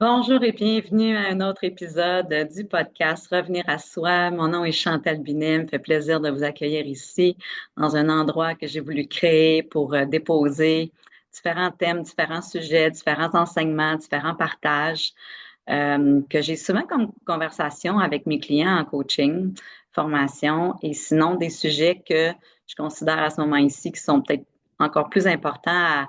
Bonjour et bienvenue à un autre épisode du podcast Revenir à soi. Mon nom est Chantal Binet. Il me fait plaisir de vous accueillir ici dans un endroit que j'ai voulu créer pour déposer différents thèmes, différents sujets, différents enseignements, différents partages que j'ai souvent comme conversation avec mes clients en coaching, formation et sinon des sujets que je considère à ce moment ici qui sont peut-être encore plus importants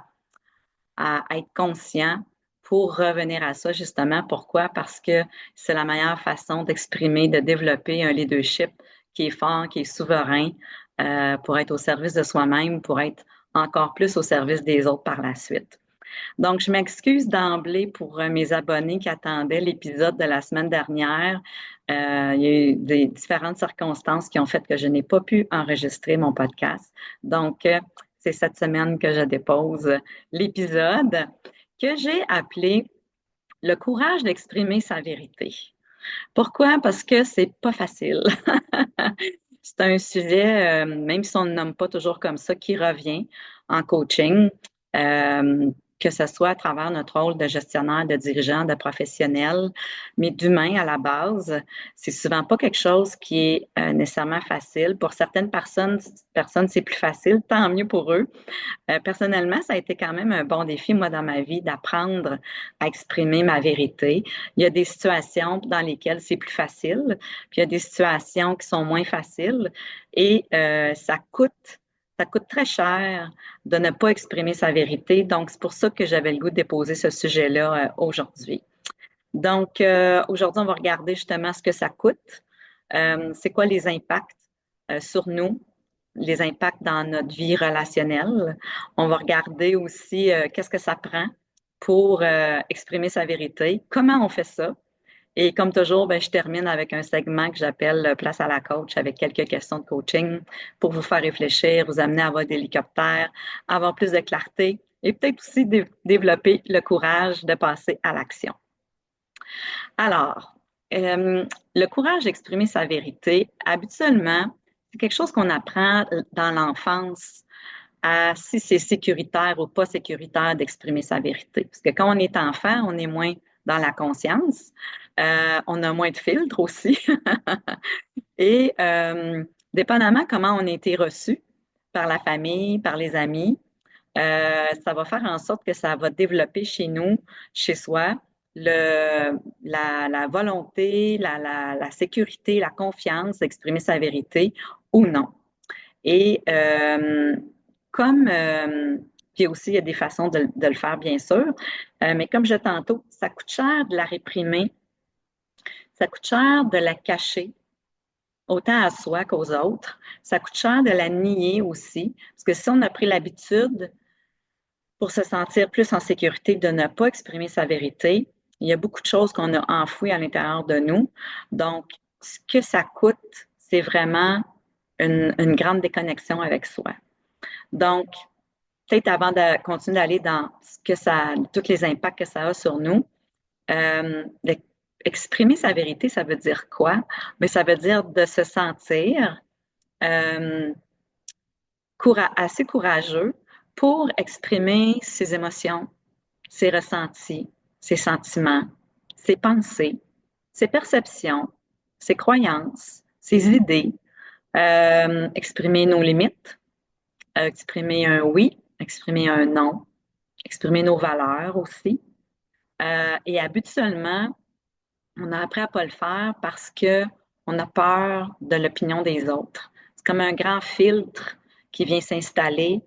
à être conscient pour revenir à ça, justement. Pourquoi? Parce que c'est la meilleure façon d'exprimer, de développer un leadership qui est fort, qui est souverain, pour être au service de soi-même, pour être encore plus au service des autres par la suite. Donc, je m'excuse d'emblée pour mes abonnés qui attendaient l'épisode de la semaine dernière. Il y a eu des différentes circonstances qui ont fait que je n'ai pas pu enregistrer mon podcast. Donc, c'est cette semaine que je dépose l'épisode que j'ai appelé Le courage d'exprimer sa vérité. Pourquoi? Parce que c'est pas facile. C'est un sujet, même si on ne nomme pas toujours comme ça, qui revient en coaching, euh, que ce soit à travers notre rôle de gestionnaire, de dirigeant, de professionnel, mais d'humain à la base. C'est souvent pas quelque chose qui est nécessairement facile. Pour certaines personnes, c'est plus facile, tant mieux pour eux. Personnellement, ça a été quand même un bon défi, moi, dans ma vie, d'apprendre à exprimer ma vérité. Il y a des situations dans lesquelles c'est plus facile, puis il y a des situations qui sont moins faciles et ça coûte très cher de ne pas exprimer sa vérité. Donc, c'est pour ça que j'avais le goût de déposer ce sujet-là aujourd'hui. Donc, aujourd'hui, on va regarder justement ce que ça coûte. C'est quoi les impacts sur nous, les impacts dans notre vie relationnelle. On va regarder aussi qu'est-ce que ça prend pour exprimer sa vérité, comment on fait ça. Et comme toujours, ben, je termine avec un segment que j'appelle Place à la coach avec quelques questions de coaching pour vous faire réfléchir, vous amener à votre hélicoptère, avoir plus de clarté et peut-être aussi développer le courage de passer à l'action. Alors, le courage d'exprimer sa vérité, habituellement, c'est quelque chose qu'on apprend dans l'enfance à si c'est sécuritaire ou pas sécuritaire d'exprimer sa vérité. Parce que quand on est enfant, on est moins dans la conscience, on a moins de filtres aussi. Et dépendamment comment on a été reçu par la famille, par les amis, ça va faire en sorte que ça va développer chez nous, chez soi, la volonté, la sécurité, la confiance d'exprimer sa vérité ou non. Et comme, puis aussi, il y a des façons de le faire, bien sûr, mais comme je tantôt, ça coûte cher de la réprimer, ça coûte cher de la cacher, autant à soi qu'aux autres. Ça coûte cher de la nier aussi, parce que si on a pris l'habitude pour se sentir plus en sécurité de ne pas exprimer sa vérité, il y a beaucoup de choses qu'on a enfouies à l'intérieur de nous. Donc, ce que ça coûte, c'est vraiment une grande déconnexion avec soi. Donc, peut-être avant de continuer d'aller dans ce que ça, tous les impacts que ça a sur nous, euh, exprimer sa vérité, ça veut dire quoi? Mais ça veut dire de se sentir euh, assez courageux pour exprimer ses émotions, ses ressentis, ses sentiments, ses pensées, ses perceptions, ses croyances, ses idées, exprimer nos limites, exprimer un oui, exprimer un non, exprimer nos valeurs aussi. Et habituellement, on a appris à pas le faire parce que on a peur de l'opinion des autres. C'est comme un grand filtre qui vient s'installer,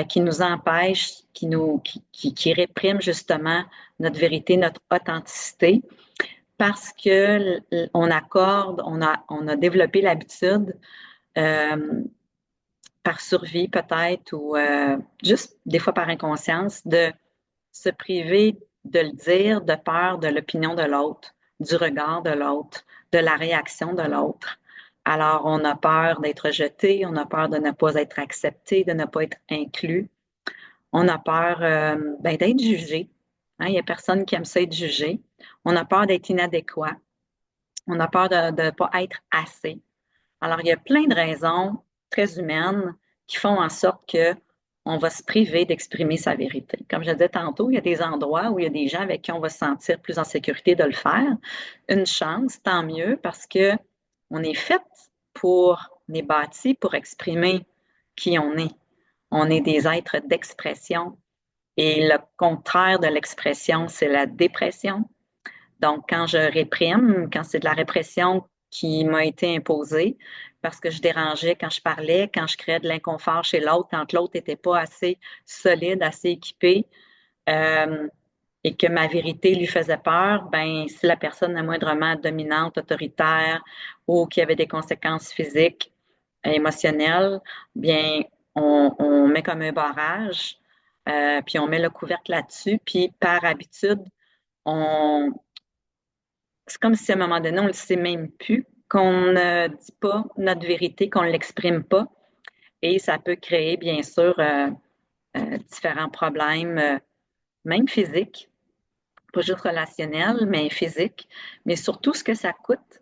qui nous empêche, qui réprime justement notre vérité, notre authenticité, parce que on a développé l'habitude euh, par survie peut-être ou juste des fois par inconscience de se priver de le dire de peur de l'opinion de l'autre, du regard de l'autre, de la réaction de l'autre. Alors, on a peur d'être jeté, on a peur de ne pas être accepté, de ne pas être inclus. On a peur ben, d'être jugé. Hein, il n'y a personne qui aime ça être jugé. On a peur d'être inadéquat. On a peur de ne pas être assez. Alors, il y a plein de raisons très humaines qui font en sorte que on va se priver d'exprimer sa vérité. Comme je disais tantôt, il y a des endroits où il y a des gens avec qui on va se sentir plus en sécurité de le faire. Une chance, tant mieux, parce que on est fait on est bâti pour exprimer qui on est. On est des êtres d'expression. Et le contraire de l'expression, c'est la dépression. Donc, quand je réprime, quand c'est de la répression qui m'a été imposée, parce que je dérangeais quand je parlais, quand je créais de l'inconfort chez l'autre, quand l'autre n'était pas assez solide, assez équipé, euh, et que ma vérité lui faisait peur, ben si la personne est moindrement dominante, autoritaire ou qui avait des conséquences physiques, émotionnelles, bien on met comme un barrage, puis on met le couvercle là-dessus, puis par habitude, on, c'est comme si à un moment donné, on ne le sait même plus, qu'on ne dit pas notre vérité, qu'on ne l'exprime pas. Et ça peut créer, bien sûr, différents problèmes, même physiques, pas juste relationnels, mais physiques. Mais surtout, ce que ça coûte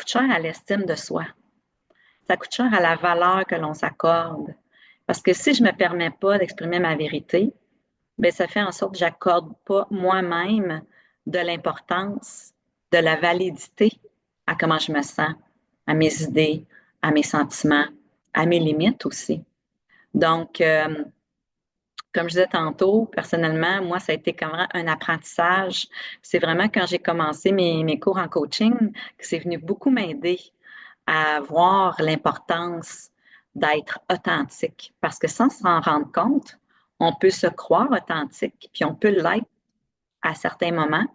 cher à l'estime de soi. Ça coûte cher à la valeur que l'on s'accorde. Parce que si je ne me permets pas d'exprimer ma vérité, bien, ça fait en sorte que j'accorde pas moi-même de l'importance, de la validité à comment je me sens, à mes idées, à mes sentiments, à mes limites aussi. Donc, comme je disais tantôt, personnellement, moi, ça a été quand même un apprentissage. C'est vraiment quand j'ai commencé mes cours en coaching que c'est venu beaucoup m'aider à voir l'importance d'être authentique. Parce que sans s'en rendre compte, on peut se croire authentique, puis on peut l'être à certains moments,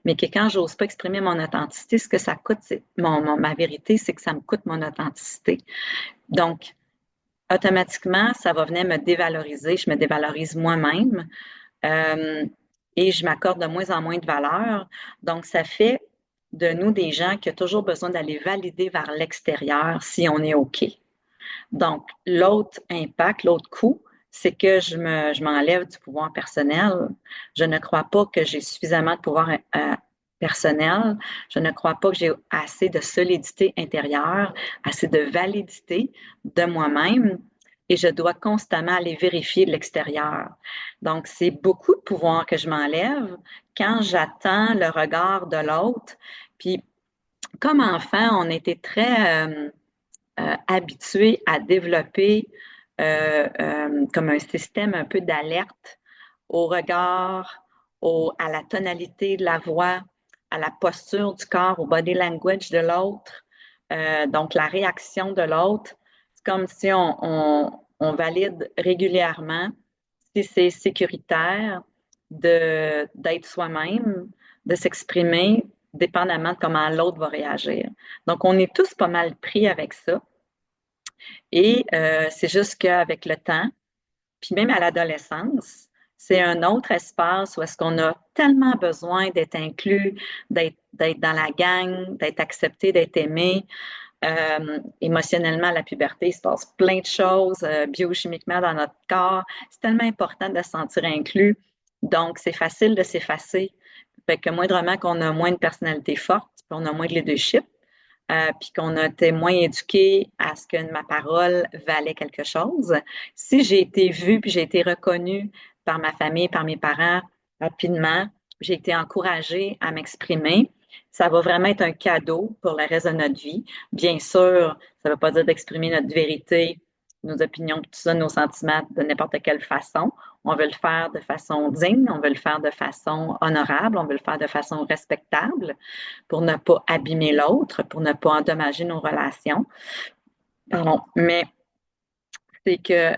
mais que quand j'ose pas exprimer mon authenticité, ce que ça coûte, c'est ma vérité, c'est que ça me coûte mon authenticité. Donc, automatiquement, ça va venir me dévaloriser. Je me dévalorise moi-même euh, et je m'accorde de moins en moins de valeur. Donc, ça fait de nous des gens qui ont toujours besoin d'aller valider vers l'extérieur si on est OK. Donc, l'autre impact, l'autre coût, c'est que je m'enlève du pouvoir personnel. Je ne crois pas que j'ai suffisamment de pouvoir personnel. Je ne crois pas que j'ai assez de solidité intérieure, assez de validité de moi-même et je dois constamment aller vérifier de l'extérieur. Donc, c'est beaucoup de pouvoir que je m'enlève quand j'attends le regard de l'autre. Puis, comme enfant, on était très habitué à développer comme un système un peu d'alerte au regard, à la tonalité de la voix, à la posture du corps, au body language de l'autre, donc la réaction de l'autre. C'est comme si on valide régulièrement si c'est sécuritaire d'être soi-même, de s'exprimer, dépendamment de comment l'autre va réagir. Donc, on est tous pas mal pris avec ça. Et c'est juste qu'avec le temps, puis même à l'adolescence, c'est un autre espace où est-ce qu'on a tellement besoin d'être inclus, d'être dans la gang, d'être accepté, d'être aimé. Émotionnellement, à la puberté, il se passe plein de choses biochimiquement dans notre corps. C'est tellement important de se sentir inclus. Donc, c'est facile de s'effacer. Fait que moindrement qu'on a moins de personnalité forte, puis on a moins de leadership, puis qu'on a été moins éduqué à ce que ma parole valait quelque chose. Si j'ai été vue puis j'ai été reconnue par ma famille, par mes parents rapidement, j'ai été encouragée à m'exprimer, ça va vraiment être un cadeau pour le reste de notre vie. Bien sûr, ça ne veut pas dire d'exprimer notre vérité, nos opinions, tout ça, nos sentiments de n'importe quelle façon. On veut le faire de façon digne, on veut le faire de façon honorable, on veut le faire de façon respectable pour ne pas abîmer l'autre, pour ne pas endommager nos relations. Pardon. Mais c'est que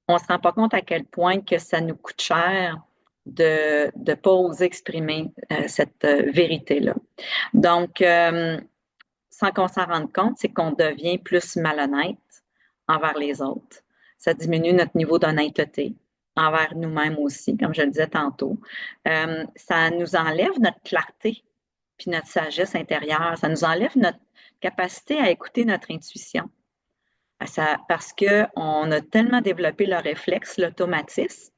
on ne se rend pas compte à quel point que ça nous coûte cher de ne pas oser exprimer cette vérité-là. Donc, sans qu'on s'en rende compte, c'est qu'on devient plus malhonnête envers les autres. Ça diminue notre niveau d'honnêteté envers nous-mêmes aussi, comme je le disais tantôt. Ça nous enlève notre clarté puis notre sagesse intérieure. Ça nous enlève notre capacité à écouter notre intuition. Parce qu'on a tellement développé le réflexe, l'automatisme,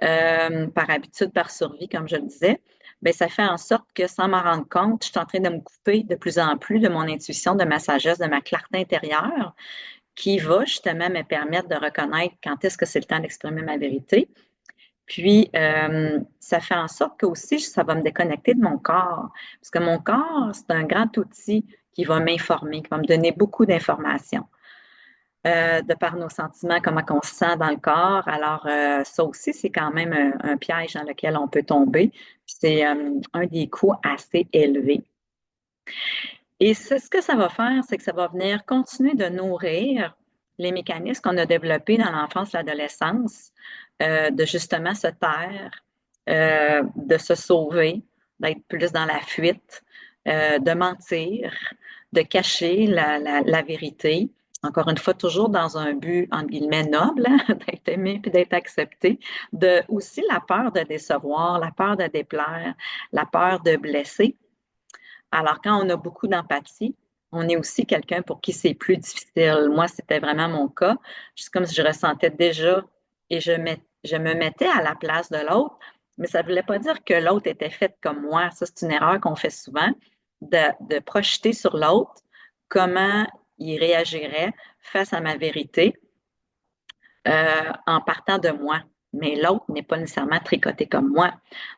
par habitude, par survie, comme je le disais, bien, ça fait en sorte que sans m'en rendre compte, je suis en train de me couper de plus en plus de mon intuition, de ma sagesse, de ma clarté intérieure, qui va justement me permettre de reconnaître quand est-ce que c'est le temps d'exprimer ma vérité. Puis, ça fait en sorte que aussi, ça va me déconnecter de mon corps. Parce que mon corps, c'est un grand outil qui va m'informer, qui va me donner beaucoup d'informations. De par nos sentiments, comment on se sent dans le corps. Alors, ça aussi, c'est quand même un piège dans lequel on peut tomber. C'est un des coûts assez élevés. Et ce que ça va faire, c'est que ça va venir continuer de nourrir les mécanismes qu'on a développés dans l'enfance, l'adolescence, de justement se taire, de se sauver, d'être plus dans la fuite, de mentir, de cacher la vérité. Encore une fois, toujours dans un but, entre guillemets, noble, hein, d'être aimé puis d'être accepté. De, aussi la peur de décevoir, la peur de déplaire, la peur de blesser. Alors, quand on a beaucoup d'empathie, on est aussi quelqu'un pour qui c'est plus difficile. Moi, c'était vraiment mon cas. C'est comme si je ressentais déjà et je me mettais à la place de l'autre, mais ça ne voulait pas dire que l'autre était faite comme moi. Ça, c'est une erreur qu'on fait souvent, de projeter sur l'autre comment il réagirait face à ma vérité en partant de moi. Mais l'autre n'est pas nécessairement tricoté comme moi.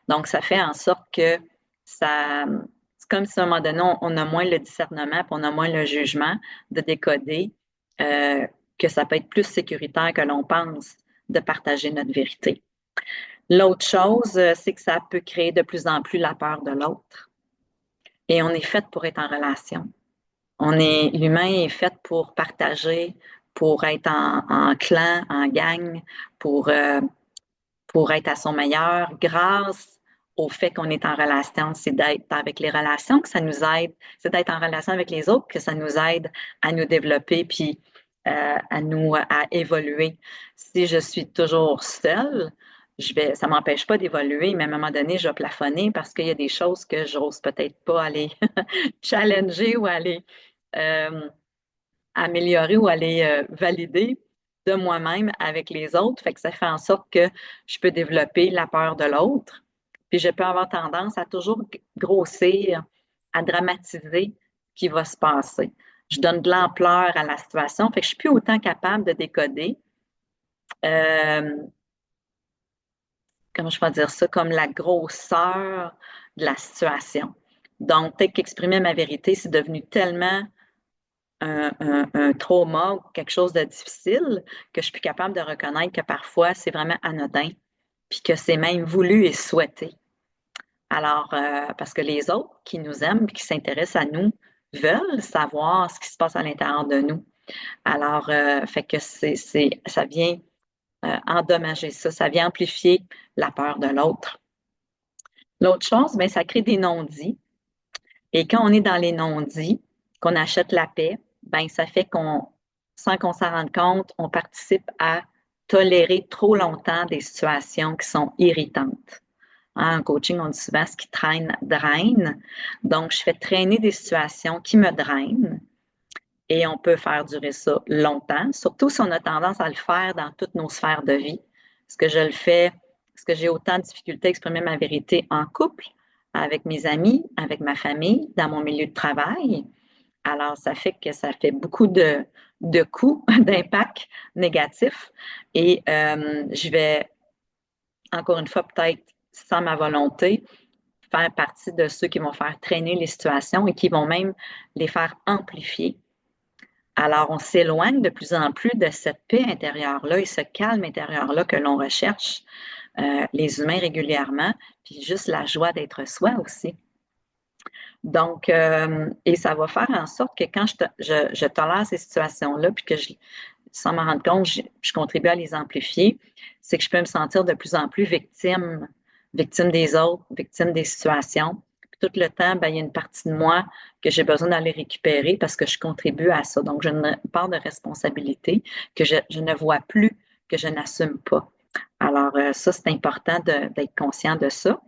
Donc, ça fait en sorte que ça, c'est comme si à un moment donné, on a moins le discernement, puis on a moins le jugement de décoder que ça peut être plus sécuritaire que l'on pense de partager notre vérité. L'autre chose, c'est que ça peut créer de plus en plus la peur de l'autre. Et on est fait pour être en relation. L'humain est fait pour partager, pour être en clan, en gang, pour, euh, pour être à son meilleur grâce au fait qu'on est en relation. C'est d'être avec les relations que ça nous aide, c'est d'être en relation avec les autres que ça nous aide à nous développer puis à évoluer. Si je suis toujours seule, ça m'empêche pas d'évoluer, mais à un moment donné, je vais plafonner parce qu'il y a des choses que j'ose peut-être pas aller challenger ou aller euh, améliorer ou aller valider de moi-même avec les autres. Fait que ça fait en sorte que je peux développer la peur de l'autre. Puis je peux avoir tendance à toujours grossir, à dramatiser ce qui va se passer. Je donne de l'ampleur à la situation. Fait que je suis plus autant capable de décoder, euh, comment je peux dire ça, comme la grosseur de la situation. Donc, peut-être qu'exprimer ma vérité, c'est devenu tellement un trauma ou quelque chose de difficile que je suis plus capable de reconnaître que parfois c'est vraiment anodin, puis que c'est même voulu et souhaité. Alors, parce que les autres qui nous aiment, qui s'intéressent à nous, veulent savoir ce qui se passe à l'intérieur de nous. Alors, fait que ça vient endommager ça, ça vient amplifier la peur de l'autre. L'autre chose, ben, ça crée des non-dits. Et quand on est dans les non-dits, qu'on achète la paix, ben ça fait sans qu'on s'en rende compte, on participe à tolérer trop longtemps des situations qui sont irritantes. Hein, en coaching, on dit souvent ce qui traîne draine. Donc, je fais traîner des situations qui me drainent et on peut faire durer ça longtemps, surtout si on a tendance à le faire dans toutes nos sphères de vie. Est-ce que je le fais, est-ce que j'ai autant de difficultés à exprimer ma vérité en couple, avec mes amis, avec ma famille, dans mon milieu de travail? Alors, ça fait que ça fait beaucoup de coûts, d'impacts négatifs. Et je vais, encore une fois, peut-être sans ma volonté, faire partie de ceux qui vont faire traîner les situations et qui vont même les faire amplifier. Alors, on s'éloigne de plus en plus de cette paix intérieure-là et ce calme intérieur-là que l'on recherche, les humains régulièrement, puis juste la joie d'être soi aussi. Donc, et ça va faire en sorte que quand je tolère ces situations-là, puis que sans m'en rendre compte, je contribue à les amplifier, c'est que je peux me sentir de plus en plus victime des autres, victime des situations. Puis tout le temps, ben, il y a une partie de moi que j'ai besoin d'aller récupérer parce que je contribue à ça. Donc, j'ai une part de responsabilité que je ne vois plus, que je n'assume pas. Alors, ça, c'est important d'être conscient de ça.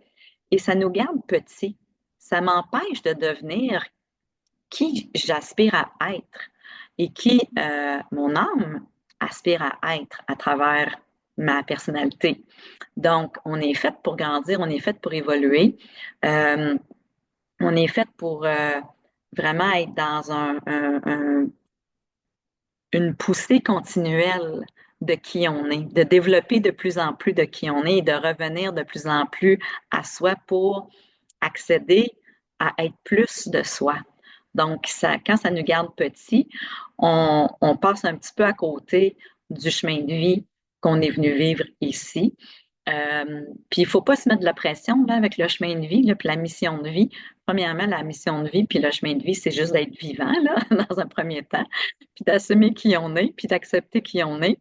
Et ça nous garde petits. Ça m'empêche de devenir qui j'aspire à être et qui mon âme aspire à être à travers ma personnalité. Donc, on est fait pour grandir, on est fait pour évoluer, euh, on est fait pour vraiment être dans une poussée continuelle de qui on est, de développer de plus en plus de qui on est et de revenir de plus en plus à soi pour accéder à être plus de soi. Donc, ça, quand ça nous garde petits, on passe un petit peu à côté du chemin de vie qu'on est venu vivre ici. Puis il faut pas se mettre de la pression là, avec le chemin de vie, là, puis la mission de vie. Premièrement, la mission de vie, puis le chemin de vie, c'est juste d'être vivant là, dans un premier temps, puis d'assumer qui on est, puis d'accepter qui on est.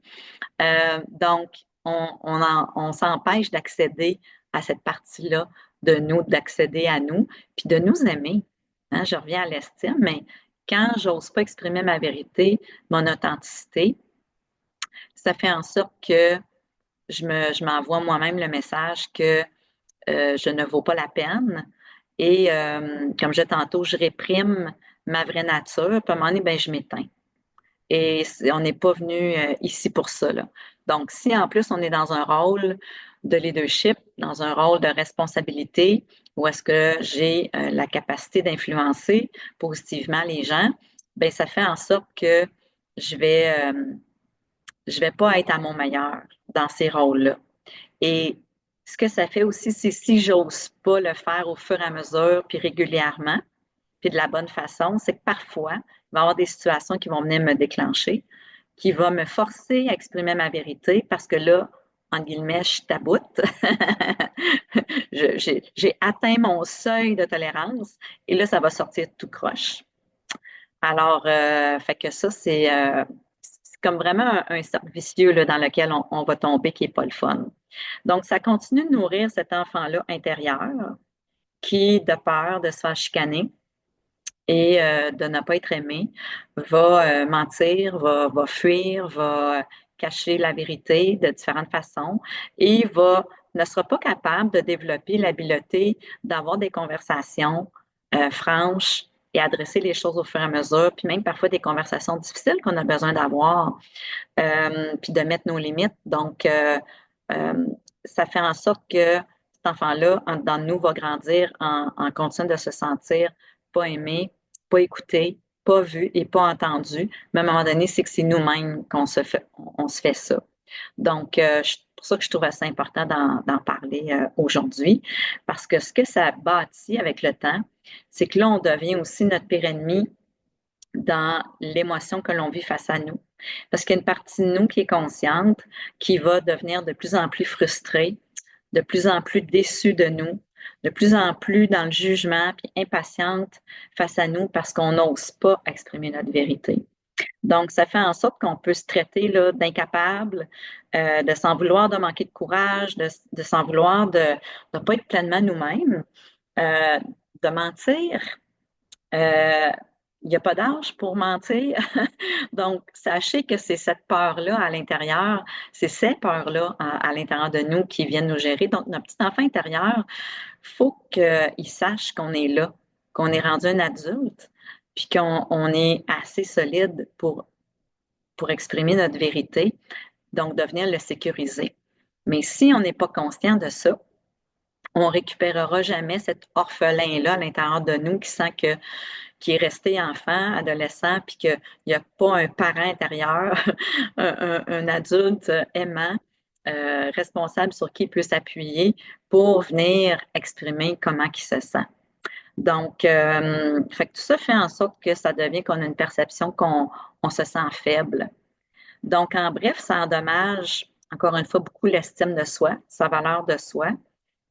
Donc, on s'empêche d'accéder à cette partie-là de nous, d'accéder à nous, puis de nous aimer. Hein, je reviens à l'estime, mais quand j'ose pas exprimer ma vérité, mon authenticité, ça fait en sorte que je m'envoie moi-même le message que je ne vaux pas la peine. Et comme je disais tantôt, je réprime ma vraie nature, puis à un moment donné, ben, je m'éteins. Et on n'est pas venu ici pour ça, là. Donc, si en plus on est dans un rôle de leadership, dans un rôle de responsabilité, où est-ce que j'ai la capacité d'influencer positivement les gens, ben ça fait en sorte que je vais je vais pas être à mon meilleur dans ces rôles-là. Et ce que ça fait aussi, c'est si j'ose pas le faire au fur et à mesure, puis régulièrement, puis de la bonne façon, c'est que parfois, il va y avoir des situations qui vont venir me déclencher, qui vont me forcer à exprimer ma vérité parce que là, en guillemets, je taboute. J'ai atteint mon seuil de tolérance et là, ça va sortir tout croche. Alors, fait que ça, c'est comme vraiment un cercle vicieux là, dans lequel on va tomber qui n'est pas le fun. Donc, ça continue de nourrir cet enfant-là intérieur qui, de peur de se faire chicaner et de ne pas être aimé, va mentir, va fuir, va cacher la vérité de différentes façons et ne sera pas capable de développer l'habileté d'avoir des conversations franches et adresser les choses au fur et à mesure, puis même parfois des conversations difficiles qu'on a besoin d'avoir, puis de mettre nos limites. Donc, euh, ça fait en sorte que cet enfant-là, dans nous, va grandir en continuant de se sentir pas aimé, pas écouté, pas vu et pas entendu. Mais à un moment donné, c'est que c'est nous-mêmes on se fait ça. Donc, c'est pour ça que je trouve assez important d'en parler aujourd'hui, parce que ce que ça bâtit avec le temps, c'est que là, on devient aussi notre pire ennemi dans l'émotion que l'on vit face à nous. Parce qu'il y a une partie de nous qui est consciente, qui va devenir de plus en plus frustrée, de plus en plus déçue de nous, de plus en plus dans le jugement, puis impatiente face à nous parce qu'on n'ose pas exprimer notre vérité. Donc, ça fait en sorte qu'on peut se traiter là, d'incapable, de s'en vouloir de manquer de courage, de s'en vouloir de ne pas être pleinement nous-mêmes, euh, de mentir. Euh, il n'y a pas d'âge pour mentir. Donc, sachez que c'est cette peur-là à l'intérieur, c'est ces peurs-là à l'intérieur de nous qui viennent nous gérer. Donc, notre petit enfant intérieur, il faut qu'il sache qu'on est là, qu'on est rendu un adulte, puis qu'on est assez solide pour exprimer notre vérité, donc de venir le sécuriser. Mais si on n'est pas conscient de ça, on récupérera jamais cet orphelin-là à l'intérieur de nous qui est resté enfant, adolescent, puis qu'il n'y a pas un parent intérieur, un adulte aimant, responsable sur qui il peut s'appuyer pour venir exprimer comment il se sent. Donc, fait que tout ça fait en sorte que ça devient qu'on a une perception qu'on se sent faible. Donc, en bref, ça endommage, encore une fois, beaucoup l'estime de soi, sa valeur de soi.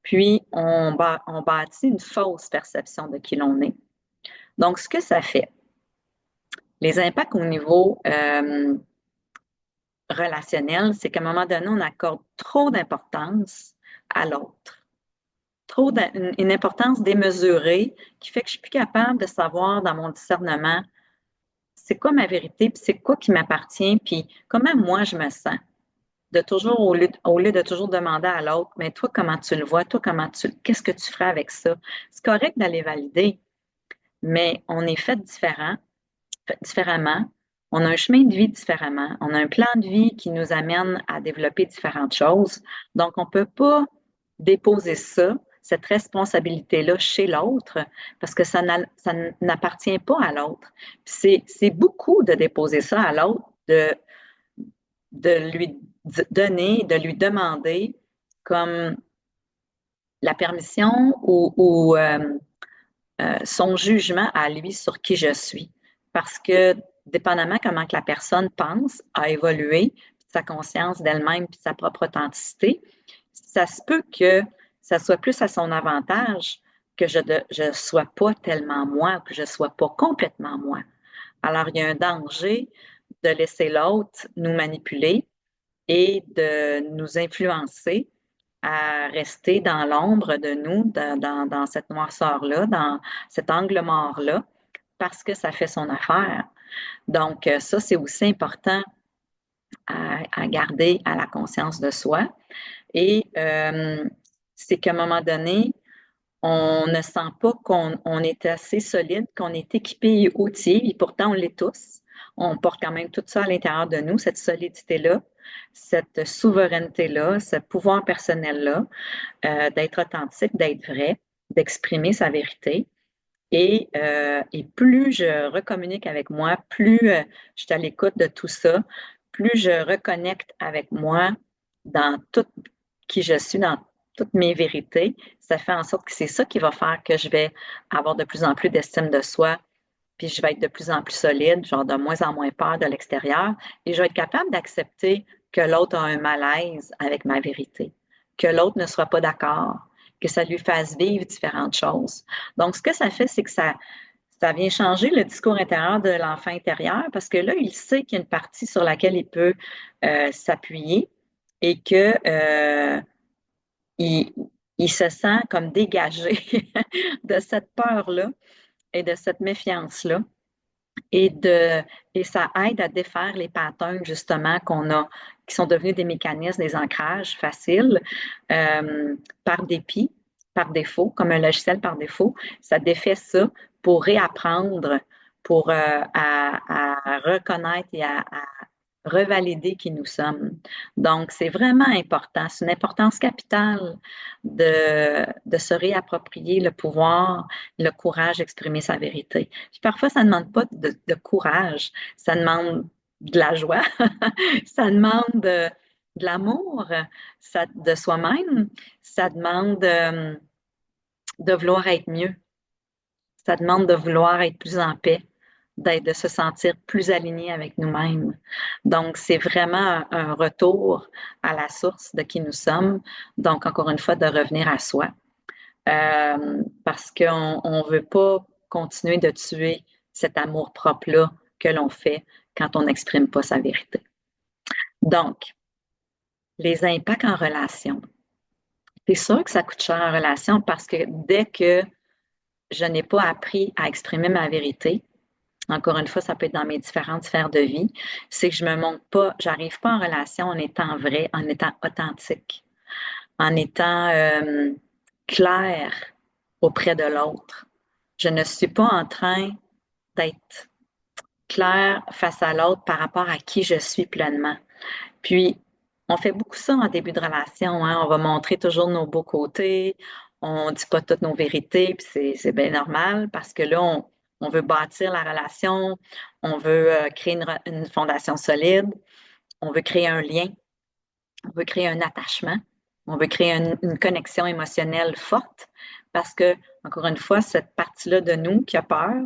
Puis, on bâtit une fausse perception de qui l'on est. Donc, ce que ça fait, les impacts au niveau relationnel, c'est qu'à un moment donné, on accorde trop d'importance à l'autre. Une importance démesurée qui fait que je suis plus capable de savoir dans mon discernement c'est quoi ma vérité, puis c'est quoi qui m'appartient, puis comment moi je me sens. De toujours, au lieu de toujours demander à l'autre, mais toi, comment tu le vois, toi, qu'est-ce que tu ferais avec ça? C'est correct d'aller valider, mais on est fait différemment. On a un chemin de vie différemment. On a un plan de vie qui nous amène à développer différentes choses. Donc, on ne peut pas déposer ça, cette responsabilité-là chez l'autre, parce que ça n'appartient pas à l'autre. C'est beaucoup de déposer ça à l'autre de, de lui donner, de lui demander comme la permission ou son jugement à lui sur qui je suis. Parce que, dépendamment comment que la personne pense, a évolué, sa conscience d'elle-même puis sa propre authenticité, ça se peut que ça soit plus à son avantage que je ne sois pas tellement moi, que je ne sois pas complètement moi. Alors, il y a un danger de laisser l'autre nous manipuler et de nous influencer à rester dans l'ombre de nous, dans cette noirceur-là, dans cet angle mort-là, parce que ça fait son affaire. Donc, ça, c'est aussi important à garder à la conscience de soi. Et c'est qu'à un moment donné, on ne sent pas qu'on est assez solide, qu'on est équipé et outillé, et pourtant on l'est tous. On porte quand même tout ça à l'intérieur de nous, cette solidité-là, cette souveraineté-là, ce pouvoir personnel-là, d'être authentique, d'être vrai, d'exprimer sa vérité. Et plus je recommunique avec moi, plus je suis à l'écoute de tout ça, plus je reconnecte avec moi dans tout qui je suis, dans toutes mes vérités, ça fait en sorte que c'est ça qui va faire que je vais avoir de plus en plus d'estime de soi, puis je vais être de plus en plus solide, genre de moins en moins peur de l'extérieur, et je vais être capable d'accepter que l'autre a un malaise avec ma vérité, que l'autre ne soit pas d'accord, que ça lui fasse vivre différentes choses. Donc, ce que ça fait, c'est que ça vient changer le discours intérieur de l'enfant intérieur parce que là, il sait qu'il y a une partie sur laquelle il peut s'appuyer et que il, il se sent comme dégagé de cette peur-là et de cette méfiance-là. Et ça aide à défaire les patterns, justement, qu'on a, qui sont devenus des mécanismes, des ancrages faciles, par dépit, par défaut, comme un logiciel par défaut. Ça défait ça pour réapprendre, pour à reconnaître et à revalider qui nous sommes. Donc, c'est vraiment important. C'est une importance capitale de se réapproprier le pouvoir, le courage d'exprimer sa vérité. Puis parfois, ça ne demande pas de courage, ça demande de la joie, ça demande de l'amour de soi-même, ça demande de vouloir être mieux, ça demande de vouloir être plus en paix, de se sentir plus aligné avec nous-mêmes. Donc, c'est vraiment un retour à la source de qui nous sommes. Donc, encore une fois, de revenir à soi. Parce qu'on ne veut pas continuer de tuer cet amour-propre-là que l'on fait quand on n'exprime pas sa vérité. Donc, les impacts en relation. C'est sûr que ça coûte cher en relation parce que dès que je n'ai pas appris à exprimer ma vérité, encore une fois, ça peut être dans mes différentes sphères de vie, c'est que je me montre pas, j'arrive pas en relation en étant vrai, en étant authentique, en étant clair auprès de l'autre. Je ne suis pas en train d'être claire face à l'autre par rapport à qui je suis pleinement. Puis, on fait beaucoup ça en début de relation, hein? On va montrer toujours nos beaux côtés, on ne dit pas toutes nos vérités, puis c'est bien normal parce que là, on veut bâtir la relation, on veut créer une fondation solide, on veut créer un lien, on veut créer un attachement, on veut créer une connexion émotionnelle forte parce que, encore une fois, cette partie-là de nous qui a peur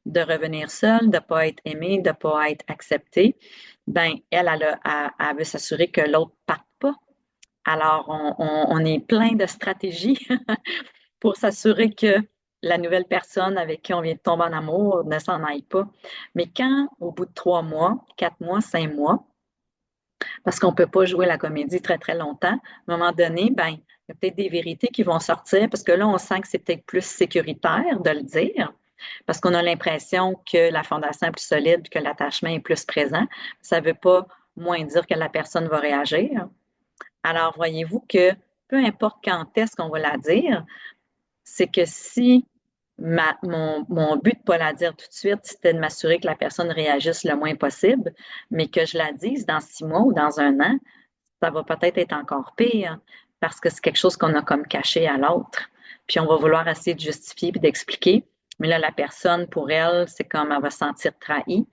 de revenir seule, de ne pas être aimée, de ne pas être acceptée, ben elle veut s'assurer que l'autre ne parte pas. Alors, on est plein de stratégies pour s'assurer que la nouvelle personne avec qui on vient de tomber en amour ne s'en aille pas. Mais quand, au bout de 3 mois, 4 mois, 5 mois, parce qu'on ne peut pas jouer la comédie très, très longtemps. À un moment donné, ben, il y a peut-être des vérités qui vont sortir parce que là, on sent que c'est peut-être plus sécuritaire de le dire parce qu'on a l'impression que la fondation est plus solide, que l'attachement est plus présent. Ça ne veut pas moins dire que la personne va réagir. Alors, voyez-vous que peu importe quand est-ce qu'on va la dire, c'est que si mon but de ne pas la dire tout de suite, c'était de m'assurer que la personne réagisse le moins possible, mais que je la dise dans 6 mois ou dans un an, ça va peut-être être encore pire parce que c'est quelque chose qu'on a comme caché à l'autre. Puis on va vouloir essayer de justifier et d'expliquer. Mais là, la personne, pour elle, c'est comme elle va se sentir trahie.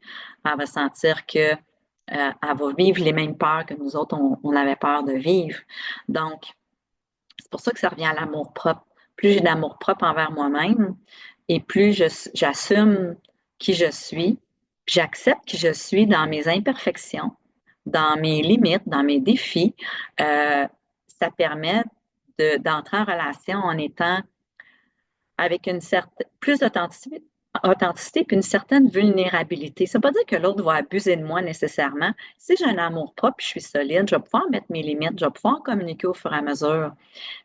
Elle va sentir que elle va vivre les mêmes peurs que nous autres, on avait peur de vivre. Donc, c'est pour ça que ça revient à l'amour-propre. Plus j'ai d'amour-propre envers moi-même et plus j'assume qui je suis, j'accepte qui je suis dans mes imperfections, dans mes limites, dans mes défis, ça permet d'entrer en relation en étant avec une certaine plus authenticité puis une certaine vulnérabilité. Ça ne veut pas dire que l'autre va abuser de moi nécessairement. Si j'ai un amour propre, je suis solide, je vais pouvoir mettre mes limites, je vais pouvoir communiquer au fur et à mesure.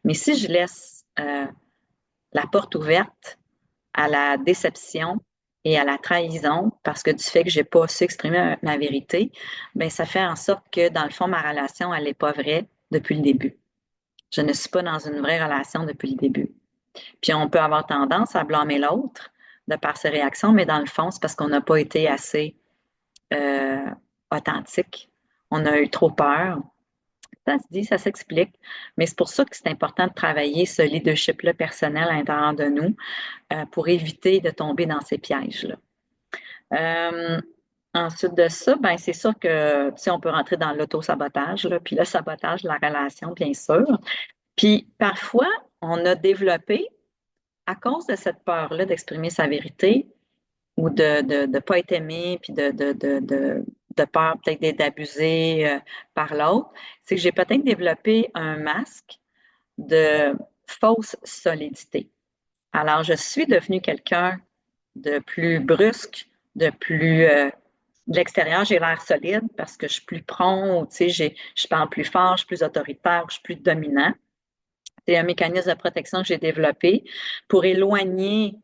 Mais si je laisse la porte ouverte à la déception et à la trahison parce que du fait que j'ai pas su exprimer ma vérité, ben ça fait en sorte que dans le fond ma relation elle n'est pas vraie depuis le début. Je ne suis pas dans une vraie relation depuis le début. Puis on peut avoir tendance à blâmer l'autre de par ses réactions, mais dans le fond, c'est parce qu'on n'a pas été assez euh, authentique. On a eu trop peur. Ça se dit, ça s'explique. Mais c'est pour ça que c'est important de travailler ce leadership-là personnel à l'intérieur de nous pour éviter de tomber dans ces pièges-là. Euh, Ensuite de ça, ben c'est sûr que tu sais, on peut rentrer dans l'auto-sabotage, là, puis le sabotage de la relation, bien sûr. Puis parfois, on a développé à cause de cette peur-là d'exprimer sa vérité ou de pas être aimé, puis de peur peut-être d'être abusé par l'autre, c'est que j'ai peut-être développé un masque de fausse solidité. Alors, je suis devenue quelqu'un de plus brusque, de plus de l'extérieur, j'ai l'air solide parce que je suis plus prompt, tu sais, je parle plus fort, je suis plus autoritaire, je suis plus dominant. C'est un mécanisme de protection que j'ai développé pour éloigner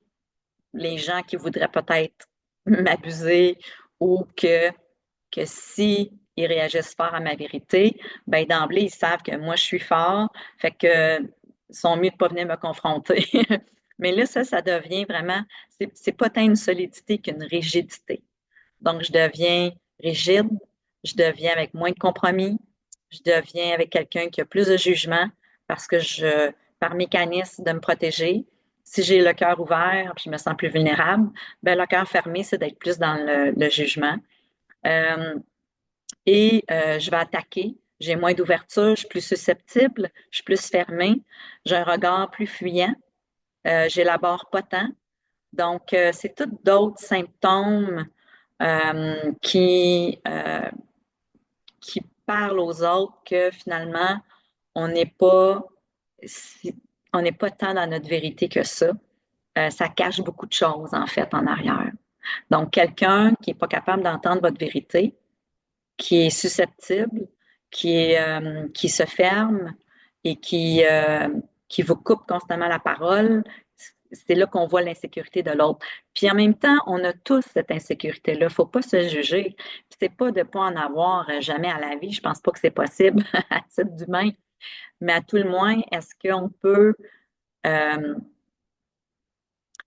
les gens qui voudraient peut-être m'abuser ou que si ils réagissent fort à ma vérité, ben d'emblée, ils savent que moi, je suis fort, fait que ils sont mieux de pas venir me confronter. Mais là, ça devient vraiment, c'est pas tant une solidité qu'une rigidité. Donc, je deviens rigide, je deviens avec moins de compromis, je deviens avec quelqu'un qui a plus de jugement parce que par mécanisme de me protéger, si j'ai le cœur ouvert puis je me sens plus vulnérable, ben le cœur fermé, c'est d'être plus dans le jugement. Euh, je vais attaquer. J'ai moins d'ouverture, je suis plus susceptible, je suis plus fermée, j'ai un regard plus fuyant, j'élabore pas tant. Donc, c'est tous d'autres symptômes euh, qui, euh, qui parlent aux autres que finalement, on n'est pas, si- on n'est pas tant dans notre vérité que ça. Ça cache beaucoup de choses, en fait, en arrière. Donc, quelqu'un qui n'est pas capable d'entendre votre vérité, qui est susceptible, qui se ferme et qui vous coupe constamment la parole, c'est là qu'on voit l'insécurité de l'autre. Puis en même temps, on a tous cette insécurité-là. Il ne faut pas se juger. Puis c'est pas de ne pas en avoir jamais à la vie. Je pense pas que c'est possible à titre d'humain. Mais à tout le moins, est-ce qu'on peut euh,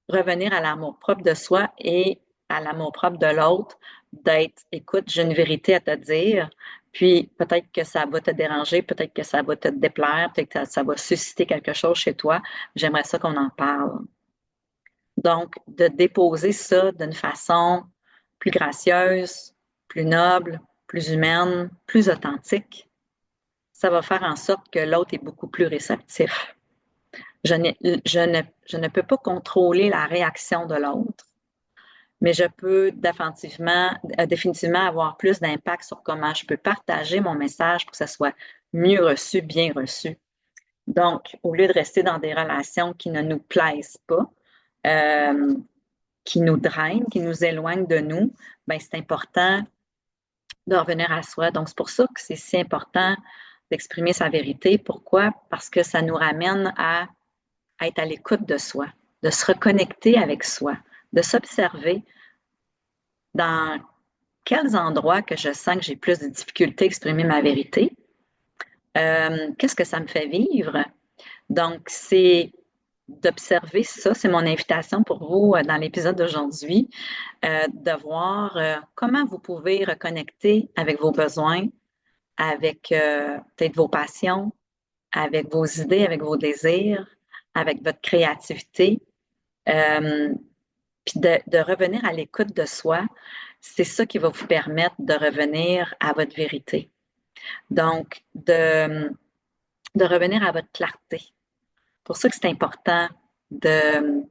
revenir à l'amour propre de soi et à l'amour propre de l'autre, d'être, écoute, j'ai une vérité à te dire, puis peut-être que ça va te déranger, peut-être que ça va te déplaire, peut-être que ça va susciter quelque chose chez toi. J'aimerais ça qu'on en parle. Donc, de déposer ça d'une façon plus gracieuse, plus noble, plus humaine, plus authentique, ça va faire en sorte que l'autre est beaucoup plus réceptif. Je ne peux pas contrôler la réaction de l'autre, mais je peux définitivement avoir plus d'impact sur comment je peux partager mon message pour que ça soit mieux reçu, bien reçu. Donc, au lieu de rester dans des relations qui ne nous plaisent pas, euh, qui nous drainent, qui nous éloignent de nous, ben c'est important de revenir à soi. Donc, c'est pour ça que c'est si important d'exprimer sa vérité. Pourquoi? Parce que ça nous ramène à être à l'écoute de soi, de se reconnecter avec soi, de s'observer dans quels endroits que je sens que j'ai plus de difficultés à exprimer ma vérité. Qu'est-ce que ça me fait vivre? Donc, c'est d'observer ça. C'est mon invitation pour vous dans l'épisode d'aujourd'hui, de voir comment vous pouvez reconnecter avec vos besoins, avec peut-être vos passions, avec vos idées, avec vos désirs, avec votre créativité, euh, puis de revenir à l'écoute de soi. c'est ça qui va vous permettre de revenir à votre vérité. Donc, de revenir à votre clarté. C'est pour ça que c'est important de,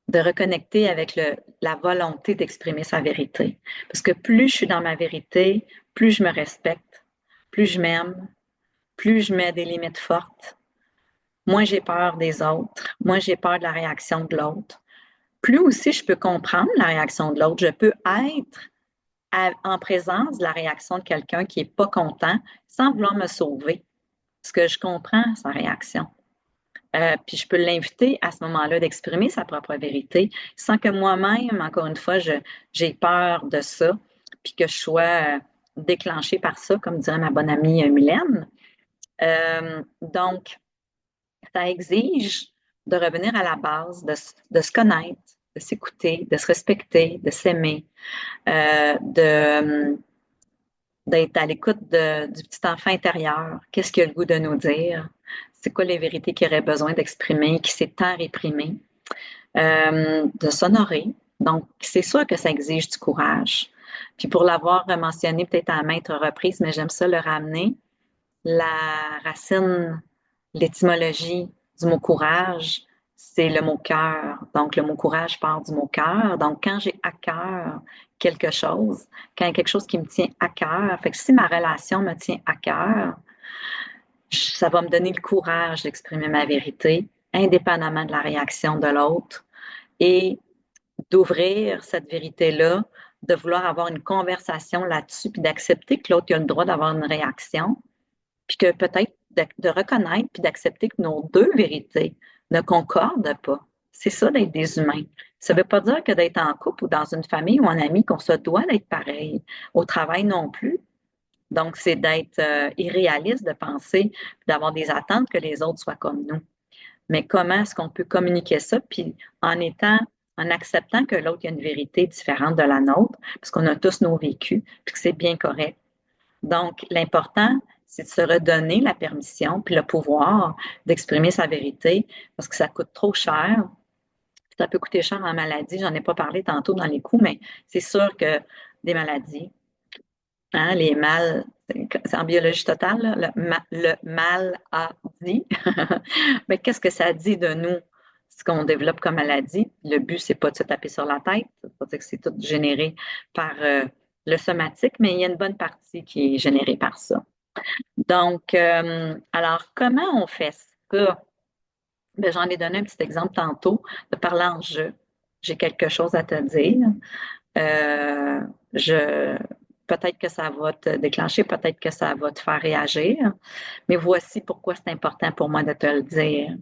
de reconnecter avec la volonté d'exprimer sa vérité. Parce que plus je suis dans ma vérité, plus je me respecte, plus je m'aime, plus je mets des limites fortes, moins j'ai peur des autres, moins j'ai peur de la réaction de l'autre. Plus aussi je peux comprendre la réaction de l'autre, je peux être en présence de la réaction de quelqu'un qui n'est pas content sans vouloir me sauver. Parce que je comprends sa réaction. Puis je peux l'inviter à ce moment-là d'exprimer sa propre vérité sans que moi-même, encore une fois, j'ai peur de ça, puis que je sois déclenchée par ça, comme dirait ma bonne amie Mylène. Donc, ça exige de revenir à la base, de se connaître, de s'écouter, de se respecter, de s'aimer, d'être à l'écoute du petit enfant intérieur. Qu'est-ce qu'il a le goût de nous dire? C'est quoi les vérités qu'il aurait besoin d'exprimer, qui s'est tant réprimé? De s'honorer. Donc, c'est sûr que ça exige du courage. Puis pour l'avoir mentionné peut-être à maintes reprises, mais j'aime ça le ramener, la racine, l'étymologie du mot courage, c'est le mot cœur. Donc, le mot courage part du mot cœur. Donc, quand j'ai à cœur quelque chose, quand il y a quelque chose qui me tient à cœur, fait que si ma relation me tient à cœur, ça va me donner le courage d'exprimer ma vérité, indépendamment de la réaction de l'autre, et d'ouvrir cette vérité-là, de vouloir avoir une conversation là-dessus, puis d'accepter que l'autre a le droit d'avoir une réaction, puis que peut-être de reconnaître puis d'accepter que nos deux vérités ne concordent pas. C'est ça d'être des humains. Ça ne veut pas dire que d'être en couple ou dans une famille ou en ami qu'on se doit d'être pareil. Au travail non plus. Donc, c'est d'être irréaliste de penser, d'avoir des attentes que les autres soient comme nous. Mais comment est-ce qu'on peut communiquer ça, puis en acceptant que l'autre a une vérité différente de la nôtre, parce qu'on a tous nos vécus, puis que c'est bien correct. Donc, l'important, c'est de se redonner la permission puis le pouvoir d'exprimer sa vérité parce que ça coûte trop cher. Ça peut coûter cher en maladie. J'en ai pas parlé tantôt dans les coûts, mais c'est sûr que des maladies, hein, les mal, c'est en biologie totale, là, le mal a dit. Mais qu'est-ce que ça dit de nous, ce qu'on développe comme maladie? Le but, c'est pas de se taper sur la tête. C'est pas dire que c'est tout généré par le somatique, mais il y a une bonne partie qui est générée par ça. Donc, alors, comment on fait ça? Ben, j'en ai donné un petit exemple tantôt de parler en jeu. J'ai quelque chose à te dire. Euh, je, peut-être que ça va te déclencher, peut-être que ça va te faire réagir, mais voici pourquoi c'est important pour moi de te le dire.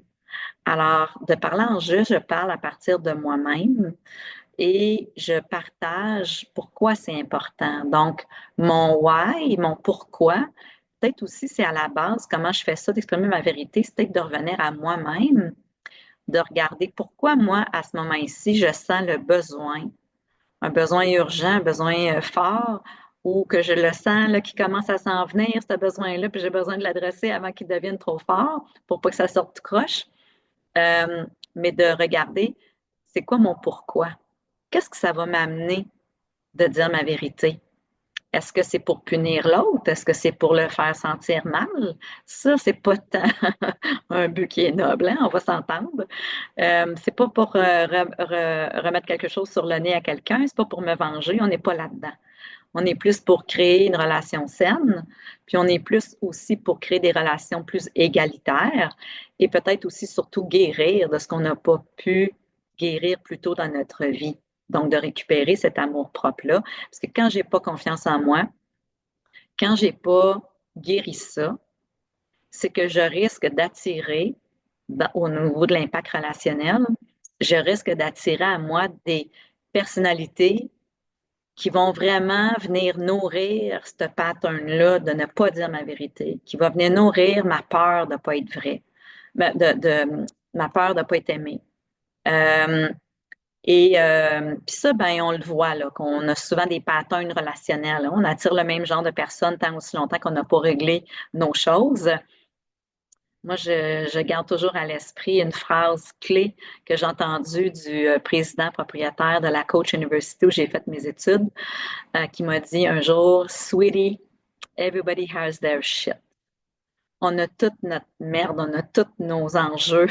Alors, de parler en jeu, je parle à partir de moi-même et je partage pourquoi c'est important. Donc, mon why, mon pourquoi, peut-être aussi c'est à la base, comment je fais ça, d'exprimer ma vérité, c'est peut-être de revenir à moi-même, de regarder pourquoi moi, à ce moment-ci, je sens le besoin, un besoin urgent, un besoin fort, ou que je le sens là, qui commence à s'en venir, ce besoin-là, puis j'ai besoin de l'adresser avant qu'il devienne trop fort pour pas que ça sorte tout croche. Mais de regarder, c'est quoi mon pourquoi? Qu'est-ce que ça va m'amener de dire ma vérité? Est-ce que c'est pour punir l'autre? Est-ce que c'est pour le faire sentir mal? Ça, c'est pas tant un but qui est noble, hein? On va s'entendre. C'est pas pour remettre quelque chose sur le nez à quelqu'un, c'est pas pour me venger, on n'est pas là-dedans. On est plus pour créer une relation saine, puis on est plus aussi pour créer des relations plus égalitaires et peut-être aussi surtout guérir de ce qu'on n'a pas pu guérir plus tôt dans notre vie. Donc, de récupérer cet amour-propre-là. Parce que quand j'ai pas confiance en moi, quand j'ai pas guéri ça, c'est que je risque d'attirer, au niveau de l'impact relationnel, je risque d'attirer à moi des personnalités qui vont vraiment venir nourrir ce pattern-là de ne pas dire ma vérité, qui va venir nourrir ma peur de ne pas être vrai, ma peur de ne pas être aimée. Puis ça, ben, on le voit, là, qu'on a souvent des patterns relationnels. Là. On attire le même genre de personnes tant aussi longtemps qu'on n'a pas réglé nos choses. Moi, je garde toujours à l'esprit une phrase clé que j'ai entendue du président propriétaire de la Coach University où j'ai fait mes études, qui m'a dit un jour, Sweetie, everybody has their shit. On a toute notre merde, on a tous nos enjeux.